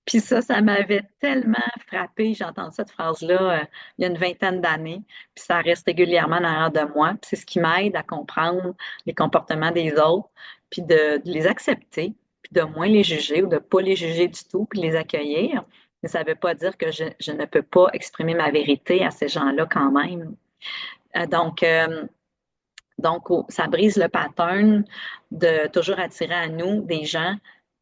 Puis ça m'avait tellement frappée. J'ai entendu cette phrase-là il y a une vingtaine d'années, puis ça reste régulièrement derrière de moi. Puis c'est ce qui m'aide à comprendre les comportements des autres, puis de les accepter, puis de moins les juger ou de pas les juger du tout, puis les accueillir. Mais ça ne veut pas dire que je ne peux pas exprimer ma vérité à ces gens-là quand même. Euh, donc, euh, donc, ça brise le pattern de toujours attirer à nous des gens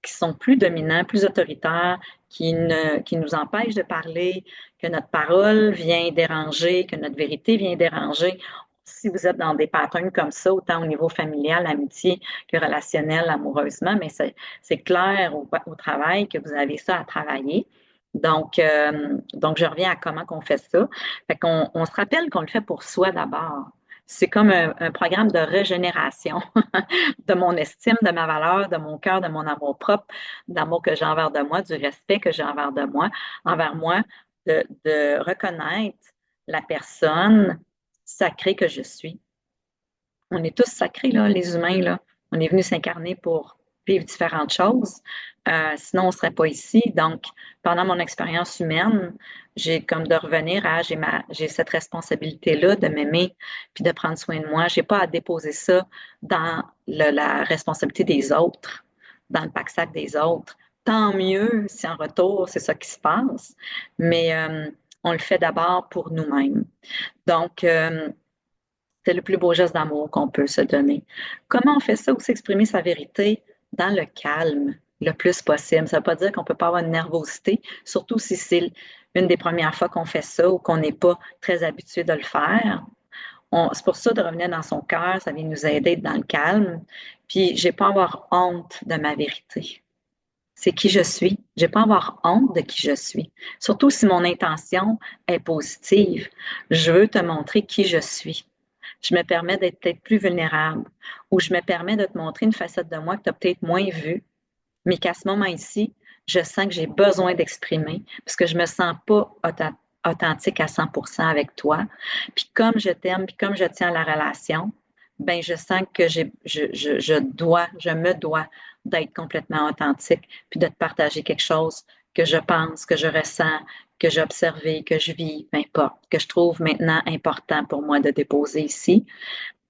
qui sont plus dominants, plus autoritaires, qui nous empêchent de parler, que notre parole vient déranger, que notre vérité vient déranger. Si vous êtes dans des patterns comme ça, autant au niveau familial, amitié que relationnel, amoureusement, mais c'est clair au travail que vous avez ça à travailler. Donc, je reviens à comment qu'on fait ça. Fait qu'on on se rappelle qu'on le fait pour soi d'abord. C'est comme un programme de régénération de mon estime, de ma valeur, de mon cœur, de mon amour propre, de l'amour que j'ai envers de moi, du respect que j'ai envers moi, de reconnaître la personne sacrée que je suis. On est tous sacrés, là, les humains, là. On est venus s'incarner pour vivre différentes choses. Sinon, on ne serait pas ici. Donc, pendant mon expérience humaine, j'ai comme de revenir à, j'ai cette responsabilité-là de m'aimer puis de prendre soin de moi. J'ai pas à déposer ça dans la responsabilité des autres, dans le pack-sac des autres. Tant mieux si en retour, c'est ça qui se passe. Mais on le fait d'abord pour nous-mêmes. Donc, c'est le plus beau geste d'amour qu'on peut se donner. Comment on fait ça ou s'exprimer sa vérité dans le calme le plus possible? Ça ne veut pas dire qu'on ne peut pas avoir une nervosité, surtout si c'est une des premières fois qu'on fait ça ou qu'on n'est pas très habitué de le faire. C'est pour ça de revenir dans son cœur, ça vient nous aider à être dans le calme. Puis, j'ai pas à avoir honte de ma vérité. C'est qui je suis. J'ai pas à avoir honte de qui je suis. Surtout si mon intention est positive. Je veux te montrer qui je suis. Je me permets d'être peut-être plus vulnérable ou je me permets de te montrer une facette de moi que tu as peut-être moins vue, mais qu'à ce moment-ci, je sens que j'ai besoin d'exprimer parce que je me sens pas authentique à 100% avec toi. Puis comme je t'aime, puis comme je tiens à la relation, ben je sens que je me dois d'être complètement authentique puis de te partager quelque chose que je pense, que je ressens, que j'ai observé, que je vis, peu importe, que je trouve maintenant important pour moi de déposer ici.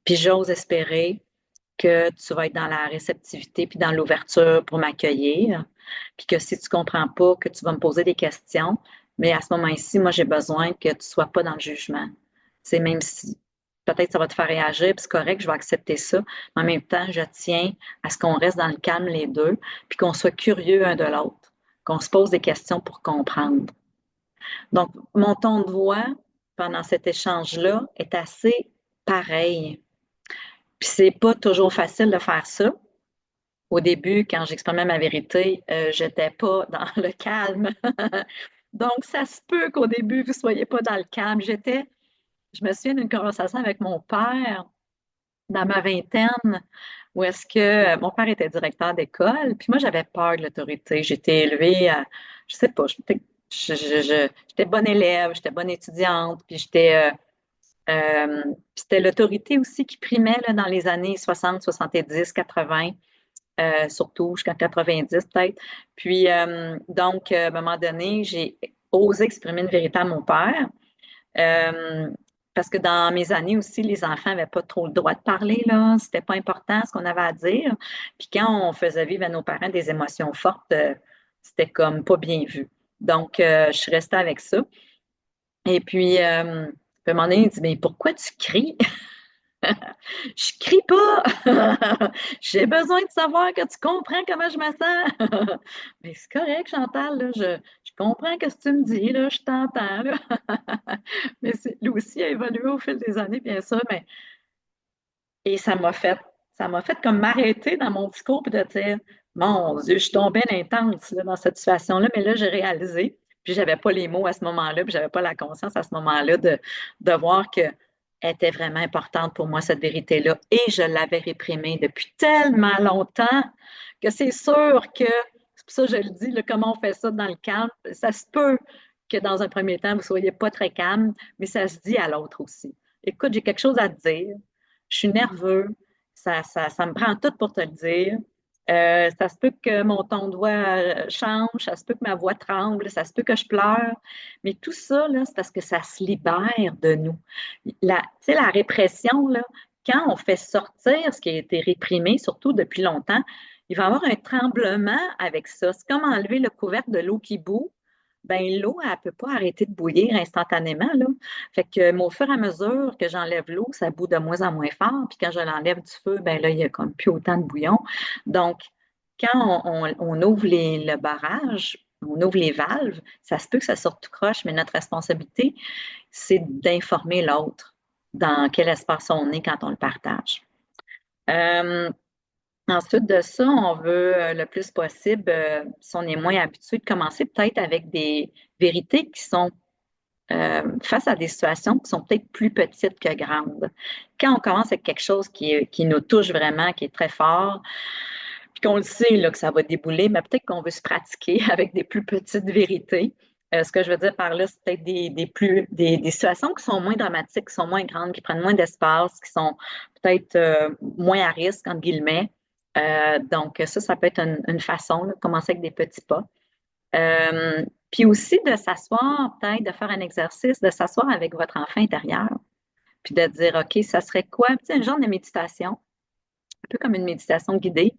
Puis j'ose espérer que tu vas être dans la réceptivité puis dans l'ouverture pour m'accueillir, puis que si tu comprends pas, que tu vas me poser des questions, mais à ce moment-ci, moi, j'ai besoin que tu sois pas dans le jugement. C'est même si peut-être ça va te faire réagir, puis c'est correct, je vais accepter ça, mais en même temps, je tiens à ce qu'on reste dans le calme les deux, puis qu'on soit curieux un de l'autre, qu'on se pose des questions pour comprendre. Donc, mon ton de voix pendant cet échange-là est assez pareil. Puis c'est pas toujours facile de faire ça. Au début, quand j'exprimais ma vérité, j'étais pas dans le calme. Donc, ça se peut qu'au début, vous soyez pas dans le calme. Je me souviens d'une conversation avec mon père dans ma vingtaine, où est-ce que mon père était directeur d'école, puis moi, j'avais peur de l'autorité. J'étais élevée à, je sais pas, j'étais bonne élève, j'étais bonne étudiante, puis c'était l'autorité aussi qui primait là, dans les années 60, 70, 80, surtout jusqu'en 90 peut-être. Puis, à un moment donné, j'ai osé exprimer une vérité à mon père. Euh, Parce que dans mes années aussi, les enfants n'avaient pas trop le droit de parler, là. C'était pas important ce qu'on avait à dire. Puis quand on faisait vivre à nos parents des émotions fortes, c'était comme pas bien vu. Donc, je suis restée avec ça. Et puis, à un moment donné, il dit, mais pourquoi tu cries? Je crie pas. J'ai besoin de savoir que tu comprends comment je me sens. Mais c'est correct, Chantal, là, je comprends ce que tu me dis, là, je t'entends, là. Mais lui aussi a évolué au fil des années, bien sûr, mais et ça m'a fait comme m'arrêter dans mon discours et de dire, mon Dieu, je suis tombée intense là, dans cette situation-là, mais là, j'ai réalisé, puis j'avais pas les mots à ce moment-là, puis j'avais pas la conscience à ce moment-là de voir que était vraiment importante pour moi, cette vérité-là, et je l'avais réprimée depuis tellement longtemps que c'est sûr que, c'est pour ça que je le dis, là, comment on fait ça dans le camp, ça se peut que dans un premier temps, vous ne soyez pas très calme, mais ça se dit à l'autre aussi. Écoute, j'ai quelque chose à te dire, je suis nerveux, ça me prend tout pour te le dire. Ça se peut que mon ton de voix change, ça se peut que ma voix tremble, ça se peut que je pleure, mais tout ça, là, c'est parce que ça se libère de nous. La répression, là, quand on fait sortir ce qui a été réprimé, surtout depuis longtemps, il va y avoir un tremblement avec ça. C'est comme enlever le couvercle de l'eau qui bout. Ben, l'eau, elle ne peut pas arrêter de bouillir instantanément, là. Fait que, au fur et à mesure que j'enlève l'eau, ça bout de moins en moins fort. Puis quand je l'enlève du feu, ben là, il n'y a comme plus autant de bouillon. Donc, quand on ouvre le barrage, on ouvre les valves, ça se peut que ça sorte tout croche, mais notre responsabilité, c'est d'informer l'autre dans quel espace on est quand on le partage. Euh, Ensuite de ça, on veut le plus possible, si on est moins habitué, de commencer peut-être avec des vérités qui sont face à des situations qui sont peut-être plus petites que grandes. Quand on commence avec quelque chose qui nous touche vraiment, qui est très fort, puis qu'on le sait là, que ça va débouler, mais peut-être qu'on veut se pratiquer avec des plus petites vérités. Ce que je veux dire par là, c'est peut-être des situations qui sont moins dramatiques, qui sont moins grandes, qui prennent moins d'espace, qui sont peut-être moins à risque, entre guillemets. Donc, ça peut être une façon là, de commencer avec des petits pas. Puis aussi de s'asseoir, peut-être de faire un exercice, de s'asseoir avec votre enfant intérieur, puis de dire, OK, ça serait quoi? Puis, un genre de méditation, un peu comme une méditation guidée,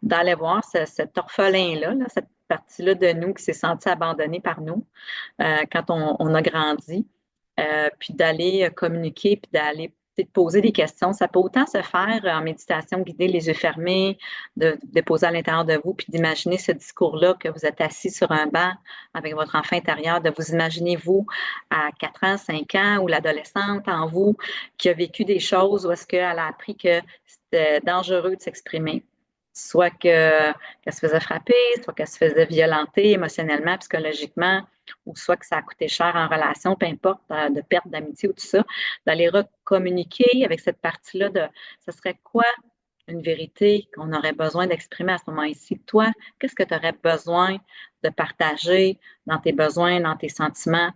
d'aller voir cet orphelin-là, là, cette partie-là de nous qui s'est senti abandonnée par nous quand on a grandi, puis d'aller communiquer, puis d'aller peut-être poser des questions. Ça peut autant se faire en méditation guidée, les yeux fermés, de poser à l'intérieur de vous, puis d'imaginer ce discours-là que vous êtes assis sur un banc avec votre enfant intérieur, de vous imaginer vous à 4 ans, 5 ans, ou l'adolescente en vous qui a vécu des choses où est-ce qu'elle a appris que c'était dangereux de s'exprimer. Soit qu'elle se faisait frapper, soit qu'elle se faisait violenter émotionnellement, psychologiquement, ou soit que ça a coûté cher en relation, peu importe, de perte d'amitié ou tout ça, d'aller recommuniquer avec cette partie-là de ce serait quoi une vérité qu'on aurait besoin d'exprimer à ce moment-ci. Toi, qu'est-ce que tu aurais besoin de partager dans tes besoins, dans tes sentiments,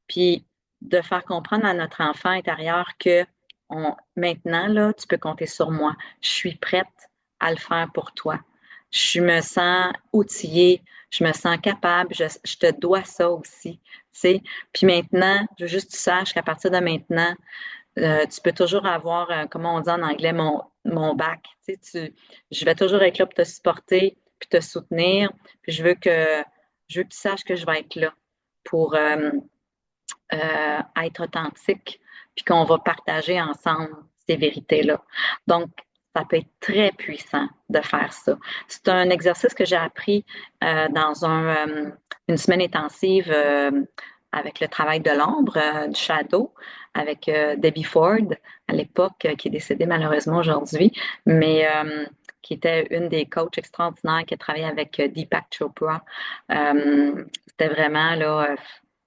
puis de faire comprendre à notre enfant intérieur que maintenant, là, tu peux compter sur moi. Je suis prête à le faire pour toi. Je me sens outillée, je me sens capable, je te dois ça aussi. Tu sais. Puis maintenant, je veux juste que tu saches qu'à partir de maintenant, tu peux toujours avoir, comment on dit en anglais, mon bac. Tu sais, je vais toujours être là pour te supporter, puis te soutenir. Puis je veux que tu saches que je vais être là pour être authentique, puis qu'on va partager ensemble ces vérités-là. Donc, ça peut être très puissant de faire ça. C'est un exercice que j'ai appris dans une semaine intensive avec le travail de l'ombre, du shadow, avec Debbie Ford, à l'époque, qui est décédée malheureusement aujourd'hui, mais qui était une des coachs extraordinaires qui a travaillé avec Deepak Chopra. C'était vraiment là,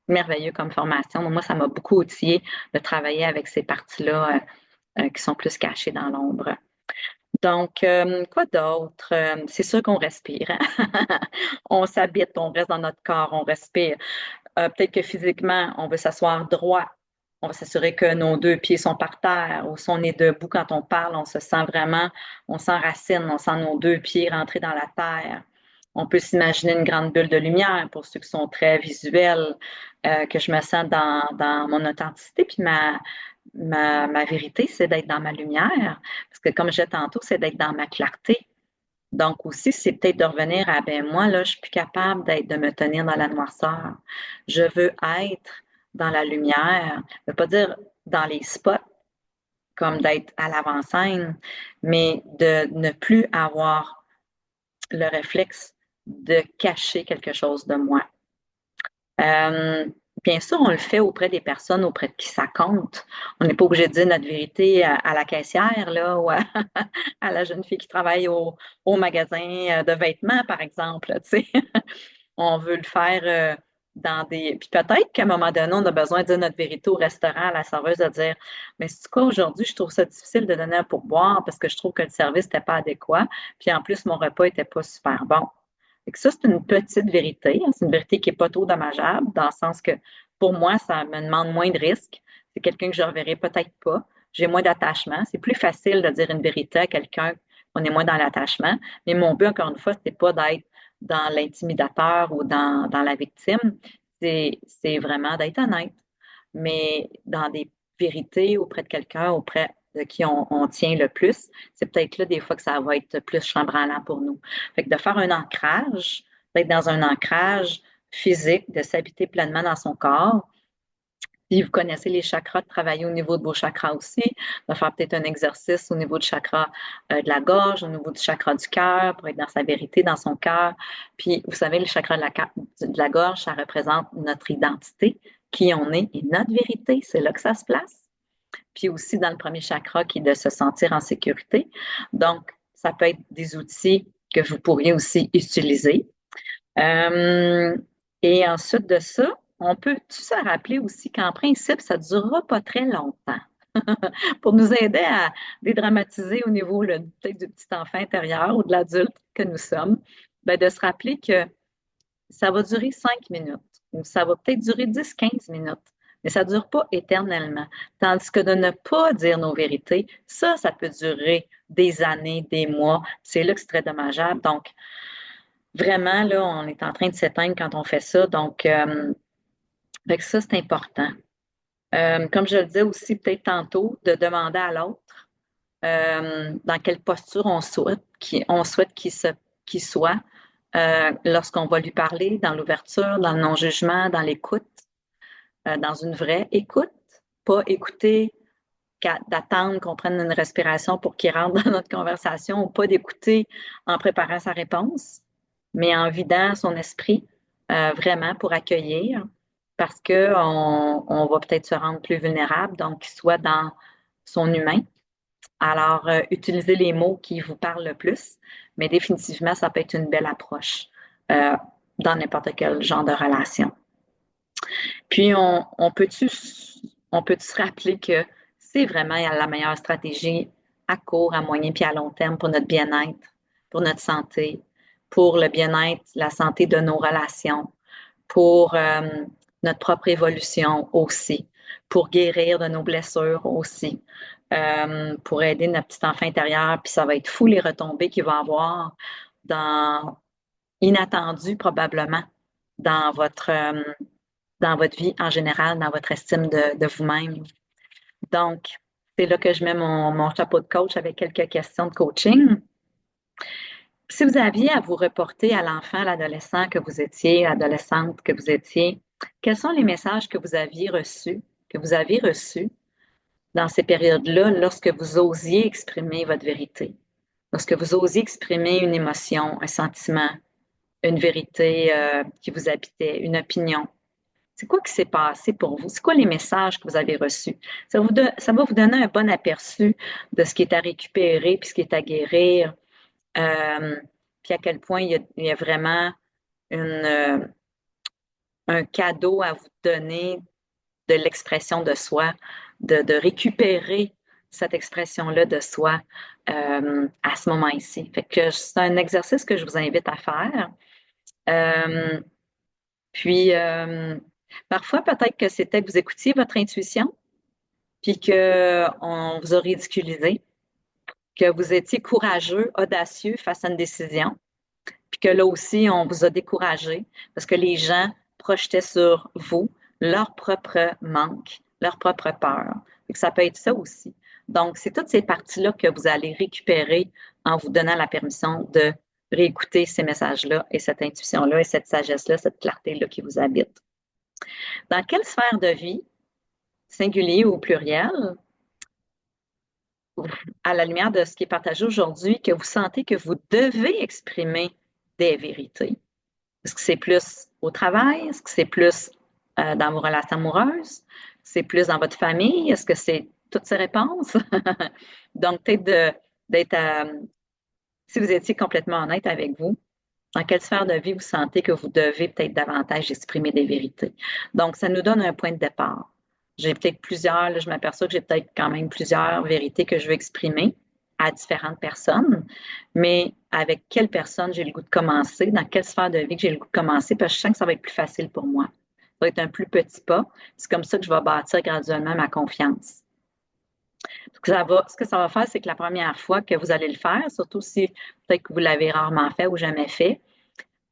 merveilleux comme formation. Moi, ça m'a beaucoup outillé de travailler avec ces parties-là qui sont plus cachées dans l'ombre. Donc, quoi d'autre? C'est sûr qu'on respire. Hein? On s'habite, on reste dans notre corps, on respire. Peut-être que physiquement, on veut s'asseoir droit. On va s'assurer que nos deux pieds sont par terre ou si on est debout quand on parle, on se sent vraiment, on s'enracine, on sent nos deux pieds rentrer dans la terre. On peut s'imaginer une grande bulle de lumière pour ceux qui sont très visuels, que je me sens dans mon authenticité. Puis ma vérité, c'est d'être dans ma lumière. Parce que comme je disais tantôt, c'est d'être dans ma clarté. Donc aussi, c'est peut-être de revenir à, ben moi, là, je suis plus capable de me tenir dans la noirceur. Je veux être dans la lumière. Je ne veux pas dire dans les spots, comme d'être à l'avant-scène, mais de ne plus avoir le réflexe de cacher quelque chose de moi. Euh, Bien sûr, on le fait auprès des personnes auprès de qui ça compte. On n'est pas obligé de dire notre vérité à la caissière là, ou à la jeune fille qui travaille au magasin de vêtements, par exemple. Tu sais. On veut le faire Puis peut-être qu'à un moment donné, on a besoin de dire notre vérité au restaurant, à la serveuse, de dire, mais c'est quoi aujourd'hui, je trouve ça difficile de donner un pourboire parce que je trouve que le service n'était pas adéquat. Puis en plus, mon repas n'était pas super bon. Fait que ça, c'est une petite vérité, hein. C'est une vérité qui n'est pas trop dommageable, dans le sens que pour moi, ça me demande moins de risques. C'est quelqu'un que je ne reverrai peut-être pas. J'ai moins d'attachement. C'est plus facile de dire une vérité à quelqu'un qu'on est moins dans l'attachement. Mais mon but, encore une fois, c'était pas d'être dans l'intimidateur ou dans la victime. C'est vraiment d'être honnête. Mais dans des vérités auprès de quelqu'un, auprès de qui on tient le plus, c'est peut-être là des fois que ça va être plus chambranlant pour nous. Fait que de faire un ancrage, d'être dans un ancrage physique, de s'habiter pleinement dans son corps. Si vous connaissez les chakras, de travailler au niveau de vos chakras aussi, de faire peut-être un exercice au niveau du chakra de la gorge, au niveau du chakra du cœur, pour être dans sa vérité, dans son cœur. Puis, vous savez, le chakra de la gorge, ça représente notre identité, qui on est et notre vérité, c'est là que ça se place. Puis aussi dans le premier chakra qui est de se sentir en sécurité. Donc, ça peut être des outils que vous pourriez aussi utiliser. Euh, et ensuite de ça, on peut tout se rappeler aussi qu'en principe, ça ne durera pas très longtemps. Pour nous aider à dédramatiser au niveau peut-être du petit enfant intérieur ou de l'adulte que nous sommes, ben, de se rappeler que ça va durer 5 minutes ou ça va peut-être durer 10, 15 minutes, mais ça ne dure pas éternellement. Tandis que de ne pas dire nos vérités, ça peut durer des années, des mois. C'est là que c'est très dommageable. Donc, vraiment, là, on est en train de s'éteindre quand on fait ça. Donc, fait que ça, c'est important. Comme je le disais aussi peut-être tantôt, de demander à l'autre dans quelle posture on souhaite qu'il soit lorsqu'on va lui parler, dans l'ouverture, dans le non-jugement, dans l'écoute, dans une vraie écoute, pas écouter d'attendre qu'on prenne une respiration pour qu'il rentre dans notre conversation ou pas d'écouter en préparant sa réponse, mais en vidant son esprit vraiment pour accueillir parce qu'on va peut-être se rendre plus vulnérable, donc qu'il soit dans son humain. Alors, utilisez les mots qui vous parlent le plus, mais définitivement, ça peut être une belle approche euh, dans n'importe quel genre de relation. Puis, on peut se rappeler que c'est vraiment la meilleure stratégie à court, à moyen puis à long terme pour notre bien-être, pour notre santé, pour le bien-être, la santé de nos relations, pour notre propre évolution aussi, pour guérir de nos blessures aussi, pour aider notre petit enfant intérieur. Puis ça va être fou les retombées qu'il va avoir dans inattendues probablement dans dans votre vie en général, dans votre estime de vous-même. Donc, c'est là que je mets mon chapeau de coach avec quelques questions de coaching. Si vous aviez à vous reporter à l'enfant, à l'adolescent que vous étiez, l'adolescente que vous étiez, quels sont les messages que vous avez reçus dans ces périodes-là lorsque vous osiez exprimer votre vérité, lorsque vous osiez exprimer une émotion, un sentiment, une vérité qui vous habitait, une opinion? C'est quoi qui s'est passé pour vous? C'est quoi les messages que vous avez reçus? Ça va vous donner un bon aperçu de ce qui est à récupérer puis ce qui est à guérir. Euh, puis à quel point il y a vraiment une, un cadeau à vous donner de l'expression de soi, de récupérer cette expression-là de soi à ce moment ici. Fait que c'est un exercice que je vous invite à faire. Euh, puis, parfois, peut-être que c'était que vous écoutiez votre intuition, puis qu'on vous a ridiculisé, que vous étiez courageux, audacieux face à une décision, puis que là aussi, on vous a découragé parce que les gens projetaient sur vous leur propre manque, leur propre peur. Et que ça peut être ça aussi. Donc, c'est toutes ces parties-là que vous allez récupérer en vous donnant la permission de réécouter ces messages-là et cette intuition-là et cette sagesse-là, cette clarté-là qui vous habite. Dans quelle sphère de vie, singulier ou pluriel, à la lumière de ce qui est partagé aujourd'hui, que vous sentez que vous devez exprimer des vérités? Est-ce que c'est plus au travail? Est-ce que c'est plus dans vos relations amoureuses? C'est plus dans votre famille? Est-ce que c'est toutes ces réponses? Donc, peut-être d'être, si vous étiez complètement honnête avec vous, Dans quelle sphère de vie vous sentez que vous devez peut-être davantage exprimer des vérités? Donc, ça nous donne un point de départ. J'ai peut-être plusieurs, là, je m'aperçois que j'ai peut-être quand même plusieurs vérités que je veux exprimer à différentes personnes, mais avec quelle personne j'ai le goût de commencer, dans quelle sphère de vie que j'ai le goût de commencer, parce que je sens que ça va être plus facile pour moi. Ça va être un plus petit pas. C'est comme ça que je vais bâtir graduellement ma confiance. Ce que ça va faire, c'est que la première fois que vous allez le faire, surtout si peut-être que vous l'avez rarement fait ou jamais fait,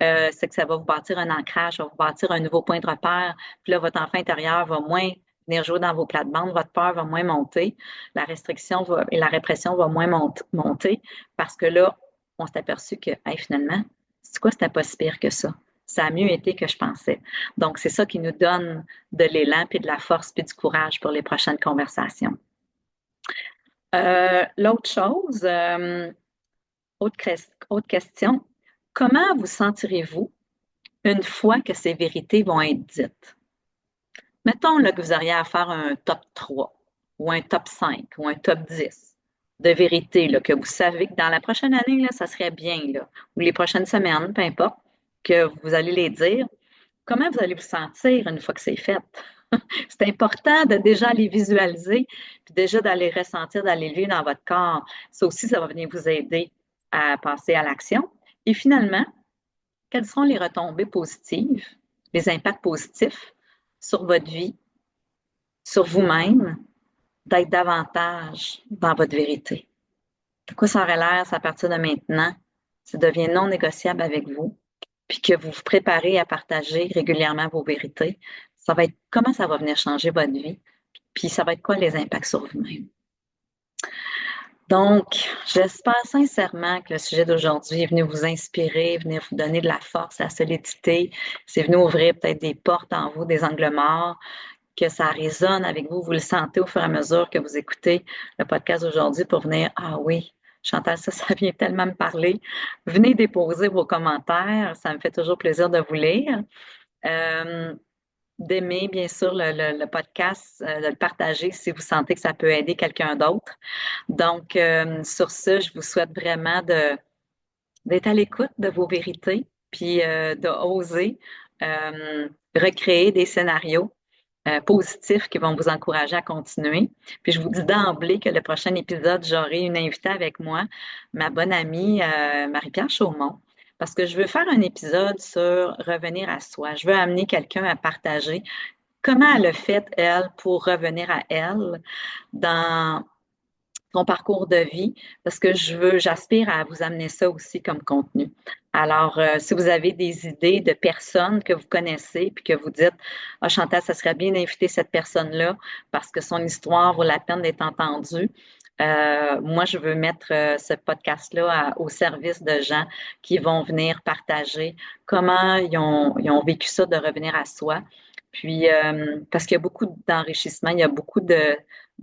c'est que ça va vous bâtir un ancrage, ça va vous bâtir un nouveau point de repère. Puis là, votre enfant intérieur va moins venir jouer dans vos plates-bandes, votre peur va moins monter, la restriction et la répression va moins monter parce que là, on s'est aperçu que, hey, finalement, c'est quoi, c'était pas si pire que ça. Ça a mieux été que je pensais. Donc, c'est ça qui nous donne de l'élan, puis de la force, puis du courage pour les prochaines conversations. L'autre chose, autre question, comment vous sentirez-vous une fois que ces vérités vont être dites? Mettons là, que vous auriez à faire un top 3 ou un top 5 ou un top 10 de vérités là, que vous savez que dans la prochaine année, là, ça serait bien, là, ou les prochaines semaines, peu importe, que vous allez les dire. Comment vous allez vous sentir une fois que c'est fait? C'est important de déjà les visualiser, puis déjà d'aller ressentir, d'aller le vivre dans votre corps. Ça aussi, ça va venir vous aider à passer à l'action. Et finalement, quelles seront les retombées positives, les impacts positifs sur votre vie, sur vous-même, d'être davantage dans votre vérité? De quoi ça aurait l'air à partir de maintenant? Ça devient non négociable avec vous, puis que vous vous préparez à partager régulièrement vos vérités. Ça va être comment ça va venir changer votre vie, puis ça va être quoi les impacts sur vous-même. Donc, j'espère sincèrement que le sujet d'aujourd'hui est venu vous inspirer, venir vous donner de la force, la solidité. C'est venu ouvrir peut-être des portes en vous, des angles morts, que ça résonne avec vous. Vous le sentez au fur et à mesure que vous écoutez le podcast d'aujourd'hui pour venir, ah oui, Chantal, ça vient tellement me parler. Venez déposer vos commentaires. Ça me fait toujours plaisir de vous lire. Euh, D'aimer, bien sûr, le podcast, de le partager si vous sentez que ça peut aider quelqu'un d'autre. Donc, sur ce, je vous souhaite vraiment d'être à l'écoute de vos vérités, puis de oser recréer des scénarios positifs qui vont vous encourager à continuer. Puis je vous dis d'emblée que le prochain épisode, j'aurai une invitée avec moi, ma bonne amie Marie-Pierre Chaumont, parce que je veux faire un épisode sur revenir à soi. Je veux amener quelqu'un à partager comment elle a fait, elle, pour revenir à elle dans son parcours de vie, parce que j'aspire à vous amener ça aussi comme contenu. Alors, si vous avez des idées de personnes que vous connaissez, puis que vous dites, ah, Chantal, ça serait bien d'inviter cette personne-là parce que son histoire vaut la peine d'être entendue. Moi, je veux mettre ce podcast-là au service de gens qui vont venir partager comment ils ont vécu ça de revenir à soi. Puis, parce qu'il y a beaucoup d'enrichissement, il y a beaucoup de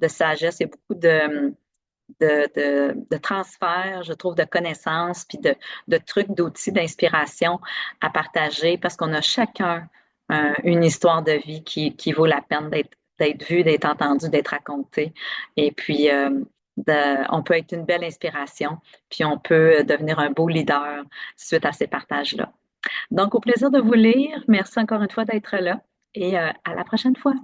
sagesse, il y a beaucoup de transfert, je trouve, de connaissances, puis de trucs, d'outils, d'inspiration à partager parce qu'on a chacun une histoire de vie qui vaut la peine d'être vue, d'être entendue, d'être racontée. Et puis, on peut être une belle inspiration, puis on peut devenir un beau leader suite à ces partages-là. Donc, au plaisir de vous lire. Merci encore une fois d'être là et à la prochaine fois.